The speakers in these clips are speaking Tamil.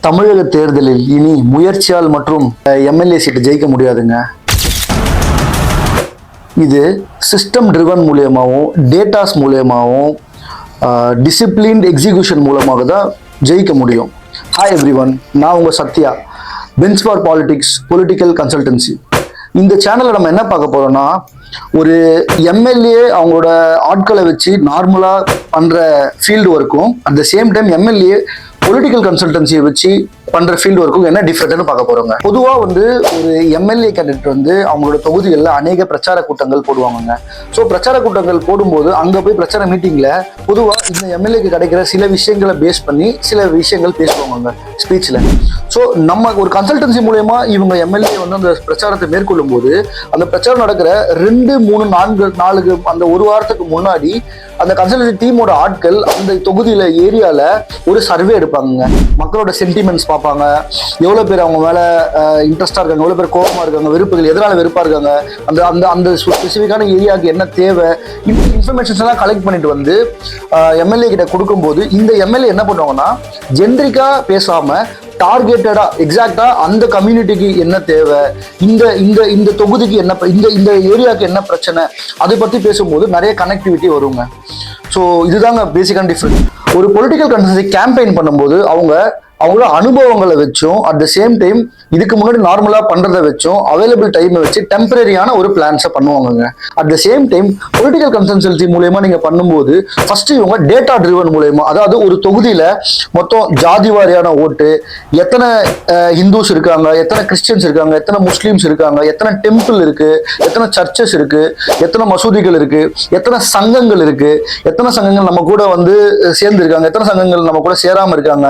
தமிழக தேர்தலில் இனி முயற்சியால் மற்றும் எம்எல்ஏ சீட்டு ஜெயிக்க முடியாதுங்க. இது சிஸ்டம் ட்ரிவன் மூலியமாகவும் டேட்டாஸ் மூலியமாகவும் டிசிப்ளின்ட் எக்ஸிக்யூஷன் மூலமாக தான் ஜெயிக்க முடியும். ஹாய் எவ்ரிவன், நான் உங்கள் Sathya, benchmark politics political consultancy. இந்த சேனலில் நம்ம என்ன பார்க்க போறோம்னா, ஒரு எம்எல்ஏ அவங்களோட ஆட்களை வச்சு நார்மலாக பண்ணுற ஃபீல்டு ஒர்க்கும் at the same time MLA political கன்சல்டன்சியை வச்சு பண்ற ஃபீல்டு ஒர்க்கும் என்ன டிஃபரெண்ட்னு பார்க்க போறோங்க. பொதுவா ஒரு எம்எல்ஏ கேண்டிடேட் அவங்களோட தொகுதிகளில் அநேக பிரச்சார கூட்டங்கள் போடுவாங்க. ஸோ பிரச்சார கூட்டங்கள் போடும்போது அங்க போய் பிரச்சார மீட்டிங்ல பொதுவா இந்த எம்எல்ஏக்கு கிடைக்கிற சில விஷயங்களை பேஸ் பண்ணி சில விஷயங்கள் பேசுவாங்க ஸ்பீச்ல. ஸோ நம்ம ஒரு கன்சல்டன்சி மூலயமா இவங்க எம்எல்ஏ அந்த பிரச்சாரத்தை மேற்கொள்ளும் போது அந்த பிரச்சாரம் நடக்கிற 2, 3, 4 அந்த ஒரு வாரத்துக்கு முன்னாடி அந்த கன்சல்டன்சி டீமோட ஆட்கள் அந்த தொகுதியில ஏரியால ஒரு சர்வே எடுப்பாங்க. மக்களோட சென்டிமெண்ட்ஸ் பார்ப்பாங்க, எவ்வளவு பேர் அவங்க மேல இன்ட்ரெஸ்டா இருக்காங்க, எவ்வளவு பேர் கோபமா இருக்காங்க, வெறுப்புகள் எதனால வெறுப்பா இருக்காங்க, அந்த அந்த அந்த ஸ்பெசிஃபிக்கான ஏரியாவுக்கு என்ன தேவை, இந்த இன்ஃபர்மேஷன்ஸ் எல்லாம் கலெக்ட் பண்ணிட்டு வந்து எம்எல்ஏ கிட்ட கொடுக்கும்போது இந்த எம்எல்ஏ என்ன பண்ணுவாங்கன்னா, ஜென்ரிக்கா பேசாம டார்கெட்டடா எக்ஸாக்டா அந்த கம்யூனிட்டிக்கு என்ன தேவை, இந்த இந்த இந்த தொகுதிக்கு என்ன, இந்த இந்த ஏரியாவுக்கு என்ன பிரச்சனை, அதை பத்தி பேசும்போது நிறைய கனெக்டிவிட்டி வருங்க. ஸோ இதுதாங்க பேசிக்கான டிஃபரன்ஸ். ஒரு பொலிட்டிக்கல் கன்சல்டன்சி கேம்பெயின் பண்ணும்போது அவங்களோட அனுபவங்களை வச்சும் அட் த சேம் டைம் இதுக்கு முன்னாடி நார்மலா பண்றதை வச்சும் அவைலபிள் டைமை வச்சு டெம்பரரியான ஒரு பிளான்ஸை பண்ணுவாங்க. At the same time political consultancy மூலயமா நீங்க பண்ணும்போது ஃபர்ஸ்ட் இவங்க டேட்டா ட்ரிவன் மூலயமா, அதாவது ஒரு தொகுதியில மொத்தம் ஜாதி வாரியான ஓட்டு, எத்தனை ஹிந்துஸ் இருக்காங்க, எத்தனை கிறிஸ்டியன்ஸ் இருக்காங்க, எத்தனை முஸ்லீம்ஸ் இருக்காங்க, எத்தனை டெம்பிள் இருக்கு, எத்தனை சர்ச்சஸ் இருக்கு, எத்தனை மசூதிகள் இருக்கு, எத்தனை சங்கங்கள் இருக்கு, எத்தனை சங்கங்கள் நம்ம கூட சேர்ந்து இருக்காங்க, எத்தனை சங்கங்கள் நம்ம கூட சேராம இருக்காங்க,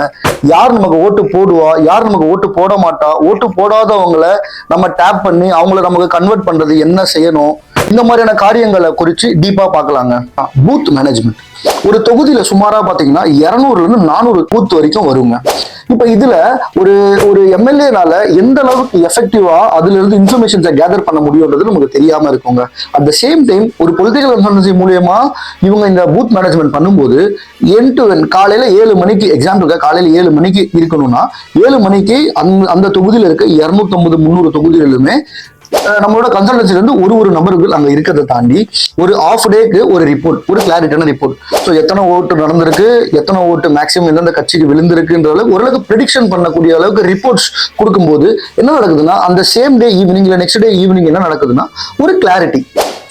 யார் நமக்கு ஓட்டு போடுவா, யார் நமக்கு ஓட்டு போட மாட்டா, ஓட்டு போடாதவங்களை நம்ம டேப் பண்ணி அவங்கள நமக்கு கன்வெர்ட் பண்றது என்ன செய்யணும், இந்த மாதிரியான காரியங்களை குறித்து டீப்பா பார்க்கலாங்க. பூத் மேனேஜ்மெண்ட் ஒரு தொகுதியில சுமாரா பாத்தீங்கன்னா 200 இருந்து 400 பூத் வரைக்கும் வருங்க. இப்ப இதுல ஒரு எம்எல்ஏனால எந்த அளவுக்கு எஃபெக்டிவா அதுல இருந்து இன்ஃபர்மேஷன்ஸை கேதர் பண்ண முடியும்ன்றது நமக்கு தெரியாம இருக்குங்க. அட் த சேம் டைம் ஒரு பொலிட்டிக்கல் கன்சல்டன்சி மூலியமா இவங்க இந்த பூத் மேனேஜ்மெண்ட் பண்ணும்போது என் டு என் காலையில 7 மணிக்கு, எக்ஸாம்பிளுக்கு காலையில 7 மணிக்கு இருக்கணும்னா 7 மணிக்கு அந்த தொகுதியில இருக்க 250, 300 தொகுதிகளிலுமே நம்மளோட கன்சல்டன்சில இருந்து ஒரு நபர்கள் அங்க இருக்கிறத தாண்டி ஒரு ஆஃப் டேக்கு ஒரு ரிப்போர்ட், ஒரு கிளாரிட்டியான ரிப்போர்ட். ஸோ எத்தனை ஓட்டு நடந்திருக்கு, எத்தனை ஓட்டு மேக்சிமம் எந்தெந்த கட்சிக்கு விழுந்திருக்குன்ற அளவுக்கு ஓரளவுக்கு ப்ரெடிக்ஷன் பண்ணக்கூடிய அளவுக்கு ரிப்போர்ட்ஸ் கொடுக்கும்போது என்ன நடக்குதுன்னா, அந்த சேம் டே ஈவினிங் இல்லை நெக்ஸ்ட் டே ஈவினிங் என்ன நடக்குதுன்னா ஒரு கிளாரிட்டி.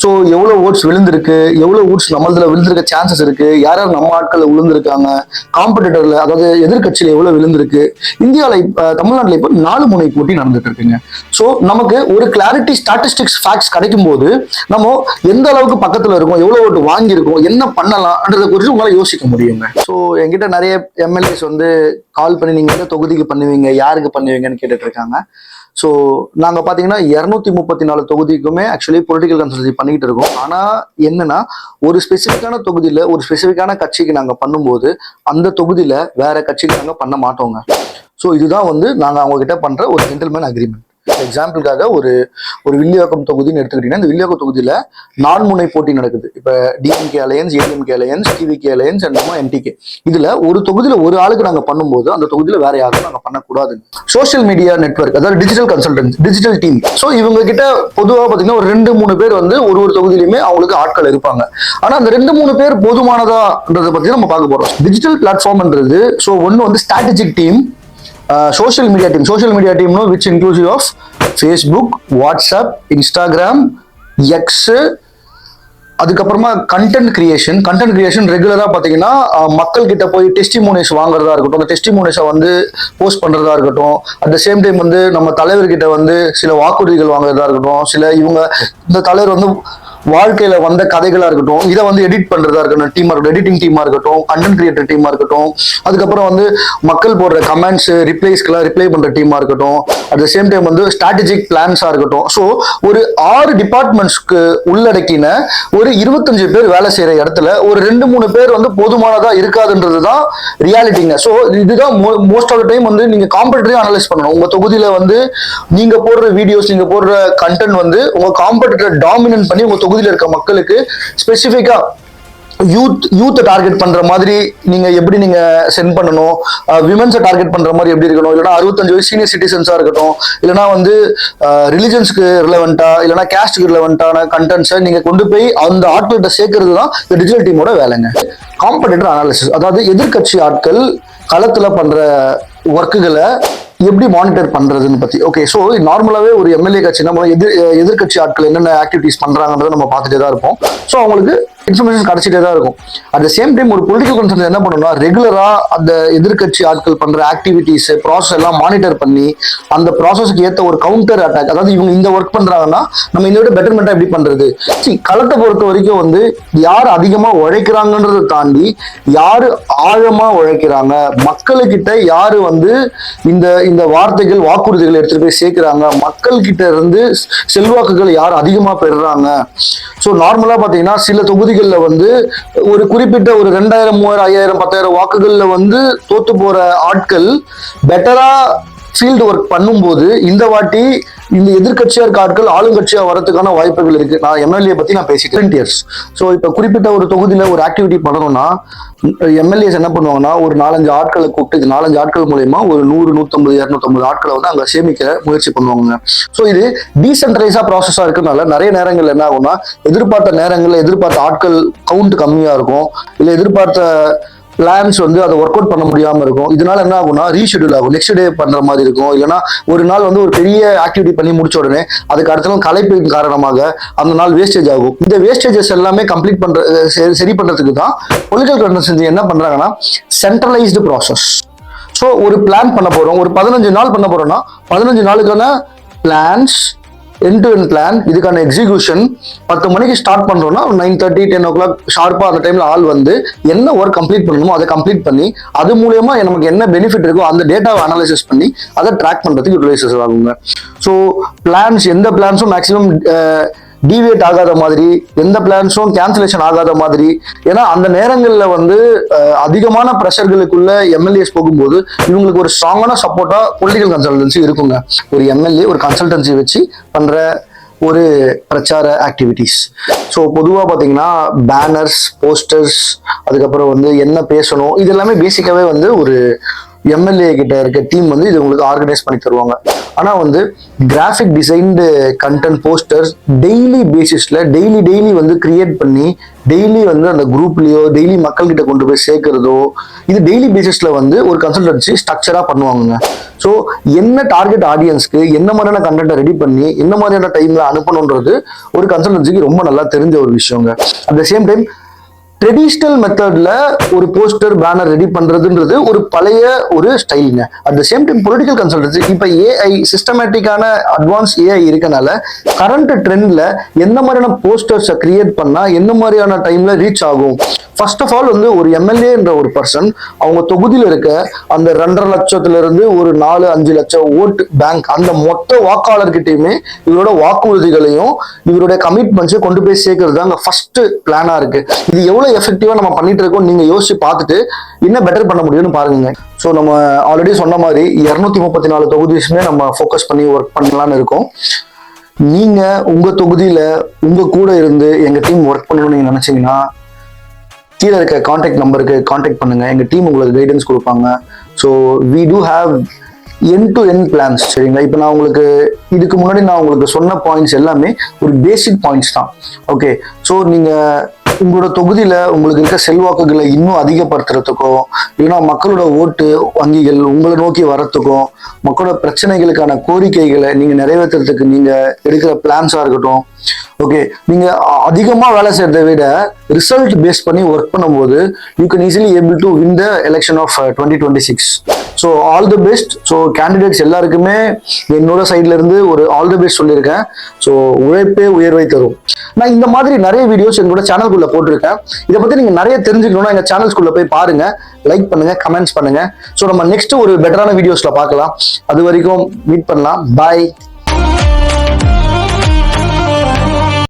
ஸோ எவ்வளோ ஓட்ஸ் விழுந்திருக்கு, எவ்வளோ ஓட்ஸ் நம்மளதுல விழுந்திருக்க சான்சஸ் இருக்கு, யார் யார் நம்ம ஆட்கள் விழுந்திருக்காங்க, காம்படிட்டர்ல அதாவது எதிர்கட்சியில எவ்வளவு விழுந்திருக்கு. இந்தியாவில் தமிழ்நாட்டில் இப்போ 4 முனை போட்டி நடந்துட்டு இருக்குங்க. ஸோ நமக்கு ஒரு கிளாரிட்டி ஸ்டாட்டிஸ்டிக்ஸ் ஃபேக்ட்ஸ் கிடைக்கும் போது நம்ம எந்த அளவுக்கு பக்கத்துல இருக்கோம், எவ்வளவு ஓட்டு வாங்கியிருக்கோம், என்ன பண்ணலாம்ன்றதை குறித்து உங்களால யோசிக்க முடியுங்க. ஸோ என்கிட்ட நிறைய எம்எல்ஏஸ் கால் பண்ணி நீங்க எந்த தொகுதிக்கு பண்ணுவீங்க, யாருக்கு பண்ணுவீங்கன்னு கேட்டுட்டு இருக்காங்க. ஸோ நாங்கள் பார்த்தீங்கன்னா 234 தொகுதிக்குமே ஆக்சுவலி பொலிட்டிக்கல் கன்சல்டன்சி பண்ணிக்கிட்டு இருக்கோம். ஆனால் என்னன்னா, ஒரு ஸ்பெசிஃபிக்கான தொகுதியில் ஒரு ஸ்பெசிஃபிக்கான கட்சிக்கு நாங்கள் பண்ணும்போது அந்த தொகுதியில் வேற கட்சிக்கு நாங்கள் பண்ண மாட்டோங்க. ஸோ இதுதான் நாங்கள் அவங்க கிட்ட பண்ற ஒரு ஜென்டில்மேன் அக்ரிமெண்ட். எக்ஸாம்பிளுக்காக ஒரு வில்லிவாக்கம் தொகுதின்னு எடுத்துக்கிட்டீங்கன்னா, இந்த வில்லிவாக்கம் தொகுதியில 4 முனை போட்டி நடக்குது. இப்ப DMK alliance, ADMK alliance, TVK alliance and NTK. இதுல ஒரு தொகுதியில ஒரு ஆளுக்கு நாங்க பண்ணும்போது அந்த தொகுதியில வேற யாருக்கும் நாங்க பண்ணக்கூடாது. சோசியல் மீடியா நெட்வொர்க், அதாவது digital consultants, digital team. So இவங்க கிட்ட பொதுவாக பாத்தீங்கன்னா ஒரு 2-3 பேர் ஒரு தொகுதியிலுமே அவங்களுக்கு ஆட்கள் இருப்பாங்க. ஆனா அந்த 2-3 பேர் போதுமானதான்றதை பத்தி நம்ம பார்க்க போறோம். டிஜிட்டல் பிளாட்ஃபார்ம்ன்றது ஸோ ஒன்று strategic team, social media team which inclusive of Facebook, WhatsApp, Instagram, X, அதுக்கப்புறமா கண்டென்ட் கிரியேஷன் ரெகுலரா பாத்தீங்கன்னா மக்கள் கிட்ட போய் டெஸ்டிமோனிஸ் வாங்குறதா இருக்கட்டும், அந்த டெஸ்டிமோனிஸை போஸ்ட் பண்றதா இருக்கட்டும், அட் த சேம் டைம் நம்ம தலைவர்கிட்ட சில வாக்குறுதிகள் வாங்குறதா இருக்கட்டும், சில இவங்க இந்த தலைவர் வாழ்க்கையில வந்த கதைகளா இருக்கட்டும், இதை எடிட் பண்றதா இருக்கட்டும், டீமா இருக்கட்டும், எடிட்டிங் டீமா இருக்கட்டும், கண்டென்ட் கிரியேட்டர் டீமா இருக்கட்டும், அதுக்கப்புறம் மக்கள் போடுற கமெண்ட்ஸ் ரிப்ளைஸ்க்கெல்லாம் ரிப்ளை பண்ற டீமா இருக்கட்டும், at the same time strategic பிளான்ஸா இருக்கட்டும். ஸோ ஒரு 6 டிபார்ட்மெண்ட்ஸ்க்கு உள்ளடக்கின ஒரு 25 பேர் வேலை செய்யற இடத்துல ஒரு 2-3 பேர் போதுமானதா இருக்காதுன்றது தான் ரியாலிட்டிங்க. ஸோ இதுதான் மோஸ்ட் ஆஃப் த டைம் நீங்க காம்படிட்டரையும் அனலைஸ் பண்ணணும். உங்க தொகுதியில நீங்க போடுற வீடியோஸ், நீங்க போடுற கண்டென்ட் உங்க காம்படிட்டர் டாமினன்ட் பண்ணி உங்க தொகுதியில இருக்க மக்களுக்கு ஸ்பெசிஃபிக்கா யூத்தை டார்கெட் பண்ற மாதிரி நீங்க எப்படி நீங்க சென்ட் பண்ணணும், விமன்ஸை டார்கெட் பண்ற மாதிரி எப்படி இருக்கணும், இல்லைன்னா 65 வயசு சீனியர் சிட்டிசன்ஸா இருக்கட்டும், இல்லைன்னா வந்து ரிலிஜன்ஸ்க்கு ரிலவெண்டா, இல்லைன்னா கேஸ்டுக்கு ரிலவெண்டான கண்டென்ட்ஸை நீங்க கொண்டு போய் அந்த ஆட்கள்கிட்ட சேர்க்கறது தான் இந்த டிஜிட்டல் டீமோட வேலைங்க. காம்படிட்டர் அனாலிசிஸ், அதாவது எதிர்கட்சி ஆட்கள் களத்துல பண்ற ஒர்க்குகளை எப்படி மானிட்டர் பண்றதுன்னு பத்தி. ஓகே, ஸோ நார்மலாவே ஒரு எம்எல்ஏ கட்சி நம்ம எதிர்கட்சி ஆட்கள் என்னென்ன ஆக்டிவிட்டிஸ் பண்றாங்கன்றதை நம்ம பார்த்துட்டே தான் இருப்போம். ஸோ அவங்களுக்கு இன்ஃபர்மேஷன் கிடைச்சிட்டே தான் இருக்கும். அட் த சேம் டைம் ஒரு பொலிட்டிக்கல் கன்சர்ன் என்ன பண்ணணும்னா ரெகுலரா அந்த எதிர்கட்சி ஆட்கள் பண்ற ஆக்டிவிட்டிஸ் ப்ராசஸ் எல்லாம் மானிட்டர் பண்ணி அந்த ப்ராசஸ்க்கு ஏற்ற ஒரு கவுண்டர் அட்டாக், அதாவது இவங்க இந்த ஒர்க் பண்றாங்கன்னா நம்ம இந்த விட பெட்டர்மெண்டா எப்படி பண்றது. களத்தை பொறுத்த வரைக்கும் வந்து யார் அதிகமா உழைக்கிறாங்கன்றதை தாண்டி யாரு ஆழமா உழைக்கிறாங்க, மக்களுக்கிட்ட யாரு வந்து இந்த இந்த வார்த்தைகள் வாக்குறுதிகள் எடுத்துட்டு போய் சேர்க்கிறாங்க, மக்கள் கிட்ட இருந்து செல்வாக்குகள் யார் அதிகமா பெறுறாங்க. ஸோ நார்மலா பாத்தீங்கன்னா சில தொகுதிகளில் வந்து ஒரு குறிப்பிட்ட ஒரு 2000, 3000, 5000, 10,000 வாக்குகள்ல வந்து தோத்து போற ஆட்கள் பெட்டரா ஃபீல்டு ஒர்க் பண்ணும்போது இந்த வாட்டி இந்த எதிர்கட்சியா இருக்க ஆட்கள் ஆளுங்கட்சியா வரதுக்கான வாய்ப்புகள் இருக்கு. நான் எம்எல்ஏ பத்தி நான் பேசிட்டேன் இயர்ஸ். ஸோ இப்ப குறிப்பிட்ட ஒரு தொகுதியில ஒரு ஆக்டிவிட்டி பண்ணணும்னா எம்எல்ஏஸ் என்ன பண்ணுவாங்கன்னா ஒரு 4-5 ஆட்களை கூப்பிட்டு, இது 4-5 ஆட்கள் மூலயமா ஒரு 100, 150, 250 ஆட்களை வந்து அங்க சேமிக்க முயற்சி பண்ணுவாங்க. ஸோ இது டீசென்ட்ரலைஸா ப்ராசஸா இருக்கிறதுனால நிறைய நேரங்கள் என்ன ஆகும்னா எதிர்பார்த்த நேரங்கள்ல எதிர்பார்த்த ஆட்கள் கவுண்ட் கம்மியா இருக்கும், இல்ல எதிர்பார்த்த பிளான்ஸ் வந்து அதை ஒர்க் அவுட் பண்ண முடியாம இருக்கும். இதனால என்ன ஆகும்னா ரீஷெடியூல் ஆகும், நெக்ஸ்ட் டே பண்ற மாதிரி இருக்கும். இல்லைன்னா ஒரு நாள் வந்து ஒரு பெரிய ஆக்டிவிட்டி பண்ணி முடிச்ச உடனே அதுக்கு அடுத்த நாள் கலைப்பின் காரணமாக அந்த நாள் வேஸ்டேஜ் ஆகும். இந்த வேஸ்டேஜஸ் எல்லாமே கம்ப்ளீட் பண்ற சரி பண்றதுக்கு தான் பொலிட்டிக்கல் கன்சல்டன்சி என்ன பண்றாங்கன்னா சென்ட்ரலைஸ்டு ப்ராசஸ். ஸோ ஒரு பிளான் பண்ண போறோம், ஒரு 15 நாள் பண்ண போறோம்னா 15 நாளுக்கான plans, end to end plan, இதுக்கான எக்ஸிகியூஷன் 10 மணிக்கு ஸ்டார்ட் பண்றோம்னா 9:30, 10 o'clock ஷார்ப்பா அந்த டைம்ல ஆள் வந்து என்ன ஒர்க் கம்ப்ளீட் பண்ணணுமோ அதை கம்ப்ளீட் பண்ணி அது மூலயமா நமக்கு என்ன பெனிஃபிட் இருக்கோ அந்த டேட்டாவை அனாலிசிஸ் பண்ணி அதை ட்ராக் பண்றதுக்கு யூட்டிலைசஸ் ஆகுங்க. ஸோ பிளான்ஸ், எந்த பிளான்ஸும் மேக்ஸிமம் டிவியேட் ஆகாத மாதிரி, எந்த பிளான்ஸும் கேன்சலேஷன் ஆகாத மாதிரி. ஏன்னா அந்த நேரங்கள்ல வந்து அதிகமான ப்ரெஷர்களுக்குள்ள எம்எல்ஏஸ் போகும்போது இவங்களுக்கு ஒரு ஸ்ட்ராங்கான சப்போர்ட்டா பொலிட்டிக்கல் கன்சல்டன்சி இருக்குங்க. ஒரு எம்எல்ஏ ஒரு கன்சல்டன்சி வச்சு பண்ற ஒரு பிரச்சார ஆக்டிவிட்டிஸ். ஸோ பொதுவாக பார்த்தீங்கன்னா பேனர்ஸ், போஸ்டர்ஸ், அதுக்கப்புறம் வந்து என்ன பேசணும், இது எல்லாமே பேசிக்காவே வந்து ஒரு எம்எல்ஏ கிட்ட இருக்க டீம் வந்து இது உங்களுக்கு ஆர்கனைஸ் பண்ணி தருவாங்க. ஆனா வந்து graphic designed content posters daily பேசிஸ்ல டெய்லி வந்து கிரியேட் பண்ணி டெய்லி வந்து அந்த குரூப்லயோ டெய்லி மக்கள் கிட்ட கொண்டு போய் சேர்க்கிறதோ இது டெய்லி பேசிஸ்ல வந்து ஒரு கன்சல்டன்சி ஸ்ட்ரக்சரா பண்ணுவாங்க. ஸோ என்ன டார்கெட் ஆடியன்ஸ்க்கு என்ன மாதிரியான கண்டென்ட்டை ரெடி பண்ணி என்ன மாதிரியான டைம்ல அனுப்பணுன்றது ஒரு கன்சல்டன்சிக்கு ரொம்ப நல்லா தெரிஞ்ச ஒரு விஷயங்க. At the same time traditional மெத்தட்ல ஒரு போஸ்டர் பேனர் ரெடி பண்றதுன்றது ஒரு பழைய ஒரு ஸ்டைலுங்க. At the same time political consultancy இப்ப ஏஐ சிஸ்டமேட்டிக்கான அட்வான்ஸ் ஏஐ இருக்கனால கரண்ட் ட்ரெண்ட்ல எந்த மாதிரியான போஸ்டர்ஸை கிரியேட் பண்ணா என்ன மாதிரியான டைம்ல ரீச் ஆகும். ஃபர்ஸ்ட் ஆஃப் ஆல் வந்து ஒரு எம்எல்ஏ என்ற ஒரு பர்சன் அவங்க தொகுதியில் இருக்க அந்த 2.5 லட்சத்துல இருந்து ஒரு 4-5 லட்சம் ஓட்டு பேங்க் அந்த மொத்த வாக்காளர்கிட்டையுமே இவரோட வாக்குறுதிகளையும் இவருடைய கமிட்மெண்ட்ஸையும் கொண்டு போய் சேர்க்கறது அங்க ஃபர்ஸ்ட் பிளானா இருக்கு. இது எவ்வளவு எஃபெக்டிவா நம்ம பண்ணிட்டு இருக்கோம் நீங்க யோசிச்சு பார்த்துட்டு என்ன பெட்டர் பண்ண முடியும்னு பாருங்க. ஸோ நம்ம ஆல்ரெடி சொன்ன மாதிரி 234 தொகுதியுமே நம்ம ஃபோக்கஸ் பண்ணி ஒர்க் பண்ணலாம்னு இருக்கோம். நீங்க உங்க தொகுதியில உங்க கூட இருந்து எங்க டீம் ஒர்க் பண்ணணும்னு நீங்க நினைச்சீங்கன்னா கீழே இருக்க கான்டாக்ட் நம்பருக்கு கான்டாக்ட் பண்ணுங்க, எங்க டீம் உங்களுக்கு கைடன்ஸ் கொடுப்பாங்க. So we do have end to end plans. சரிங்களா, இப்போ நான் உங்களுக்கு இதுக்கு முன்னாடி நான் உங்களுக்கு சொன்ன பாயிண்ட்ஸ் எல்லாமே ஒரு பேசிக் பாயிண்ட்ஸ் தான். ஓகே, ஸோ நீங்க உங்களோட தொகுதியில உங்களுக்கு இருக்க செல்வாக்குகளை இன்னும் அதிகப்படுத்துறதுக்கோ இல்லைன்னா மக்களோட ஓட்டு வங்கிகள் உங்களை நோக்கி வரத்துக்கும் மக்களோட பிரச்சனைகளுக்கான கோரிக்கைகளை நீங்க நிறைவேற்றுறதுக்கு நீங்க எடுக்கிற பிளான்ஸா இருக்கட்டும். ஓகே, நீங்க அதிகமா வேலை செய்யறதை விட ரிசல்ட் பேஸ் பண்ணி ஒர்க் பண்ணும்போது you can easily able to win the election of 2026. So all the best. So candidates எல்லாருக்குமே என்னோட சைட்ல இருந்து ஒரு ஆல் தி பெஸ்ட் சொல்லியிருக்கேன். ஸோ உழைப்பே உயர்வை தரும். நான் இந்த மாதிரி நிறைய வீடியோஸ் எங்களோட சேனல்குள்ள போட்டிருக்கேன். இதை பத்தி நீங்க நிறைய தெரிஞ்சுக்கணும்னா எங்க சேனல்ஸ்குள்ள போய் பாருங்க, லைக் பண்ணுங்க, கமெண்ட்ஸ் பண்ணுங்க. ஸோ நம்ம நெக்ஸ்ட் ஒரு பெட்டரான வீடியோஸ்ல பார்க்கலாம். அது வரைக்கும் மீட் பண்ணலாம். பாய்.